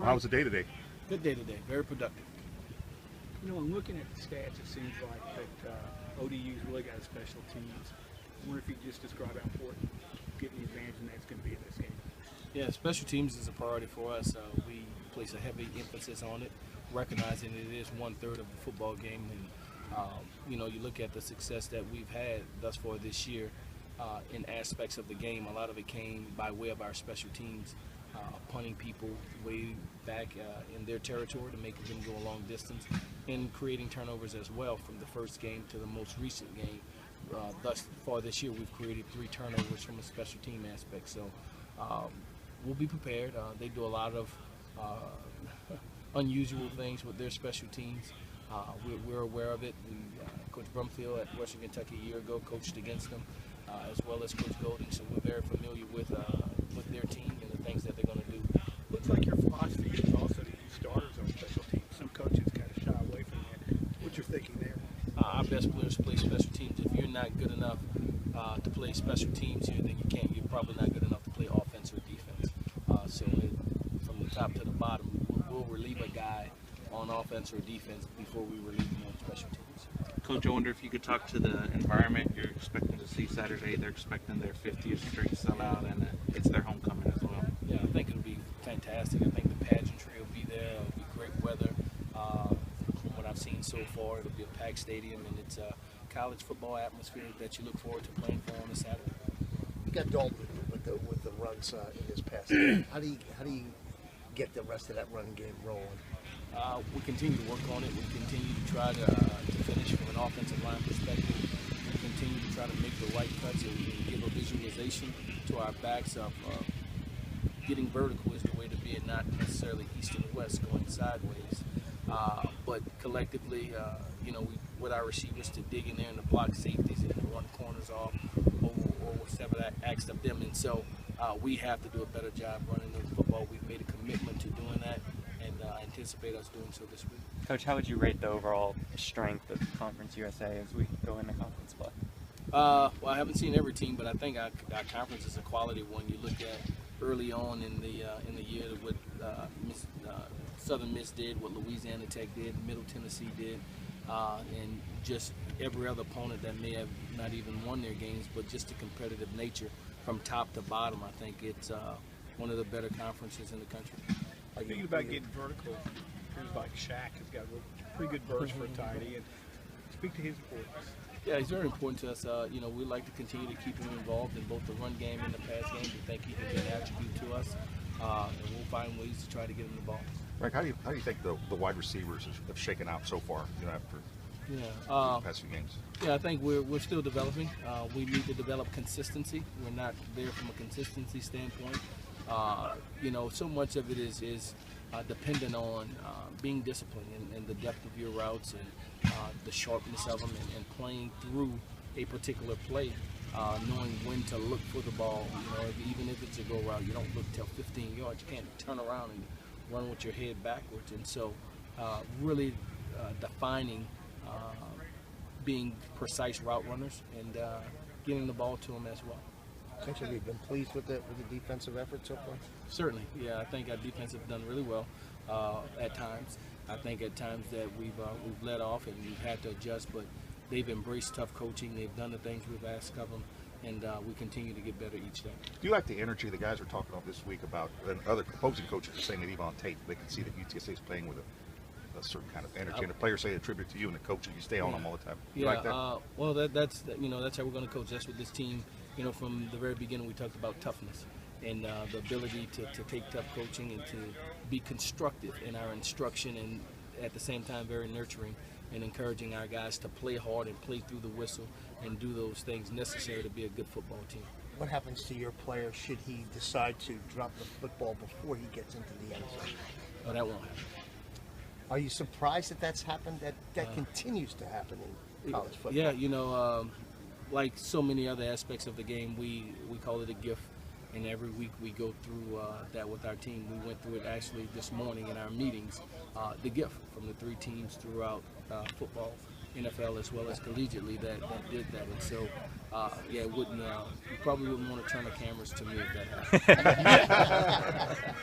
How was the day today? Good day today. Very productive. You know, I'm looking at the stats. It seems like that ODU's really got a special teams. I wonder if you could just describe how important getting the advantage and that's going to be in this game. Yeah, special teams is a priority for us. We place a heavy emphasis on it, recognizing it is 1/3 of the football game. And you know, you look at the success that we've had thus far this year in aspects of the game. A lot of it came by way of our special teams, punting people way back in their territory to make them go a long distance, and creating turnovers as well from the first game to the most recent game. Thus far this year, we've created 3 turnovers from a special team aspect. So we'll be prepared. They do a lot of unusual things with their special teams. We're aware of it. Coach Brumfield at Western Kentucky a year ago coached against them, as well as Coach Golding. So we're very familiar with their team and the things that they're going to do. Looks like your philosophy is also to use starters on special teams. Some coaches kind of shy away from that. What's your thinking there? Our best players play special teams. If you're not good enough to play special teams here, then you're probably not good enough to play offense or defense. From the top to the bottom, we'll relieve a guy on offense or defense before we relieve him on special teams. Coach, I wonder if you could talk to the environment you're expecting to see Saturday. They're expecting their 50th straight sellout, and it's their homecoming as well. Yeah, I think it'll be fantastic. I think the pageantry will be there. It'll be great weather. From what I've seen so far, it'll be a packed stadium, and it's a college football atmosphere that you look forward to playing for on a Saturday. You got Dalton with the runs in this past game. How do you get the rest of that run game rolling? We continue to work on it. We continue to try to finish from an offensive line perspective. We continue to try to make the right cuts and give a visualization to our backs of getting vertical is the way to be, and not necessarily east and west going sideways. But collectively, you know, with our receivers to dig in there and to block safeties and to run corners off or whatever that asked of them. And so we have to do a better job running the football. We've made a commitment to doing that, and I anticipate us doing so this week. Coach, how would you rate the overall strength of Conference USA as we go into conference play? Well, I haven't seen every team, but I think our conference is a quality one. You look at early on in the year what Southern Miss did, what Louisiana Tech did, Middle Tennessee did, and just every other opponent that may have not even won their games, but just the competitive nature from top to bottom. I think it's one of the better conferences in the country. Thinking about getting vertical, seems like Shaq has got a pretty good burst for a tight end. Speak to his importance. Yeah, he's very important to us. You know, we like to continue to keep him involved in both the run game and the pass game. We think he can be an attribute to us, and we'll find ways to try to get him the ball. Rick, how do you think the wide receivers have shaken out so far? You know, after the past few games. Yeah, I think we're still developing. We need to develop consistency. We're not there from a consistency standpoint. You know, so much of it is dependent on being disciplined and the depth of your routes and the sharpness of them and playing through a particular play, knowing when to look for the ball. You know, even if it's a go route, you don't look till 15 yards. You can't turn around and run with your head backwards. And so really defining being precise route runners and getting the ball to them as well. Have you been pleased with the defensive effort so far? Certainly, yeah. I think our defense have done really well at times. I think at times that we've let off and we've had to adjust, but they've embraced tough coaching. They've done the things we've asked of them, and we continue to get better each day. Do you like the energy the guys are talking about this week about, and other opposing coaches are saying that even on tape they can see that UTSA is playing with a certain kind of energy, and the players say a tribute to you and the coach, and you stay on them all the time. You like that? Well, that's you know, that's how we're going to coach. That's what this team. You know, from the very beginning, we talked about toughness and the ability to take tough coaching and to be constructive in our instruction, and at the same time very nurturing and encouraging our guys to play hard and play through the whistle and do those things necessary to be a good football team. What happens to your player should he decide to drop the football before he gets into the end zone? Oh, that won't happen. Are you surprised that that's happened? That continues to happen in college football? Yeah, you know, like so many other aspects of the game, we call it a gift, and every week we go through that with our team. We went through it actually this morning in our meetings, the gift from the 3 teams throughout football, NFL as well as collegiately that did that. And so, yeah, you probably wouldn't want to turn the cameras to me if that happened.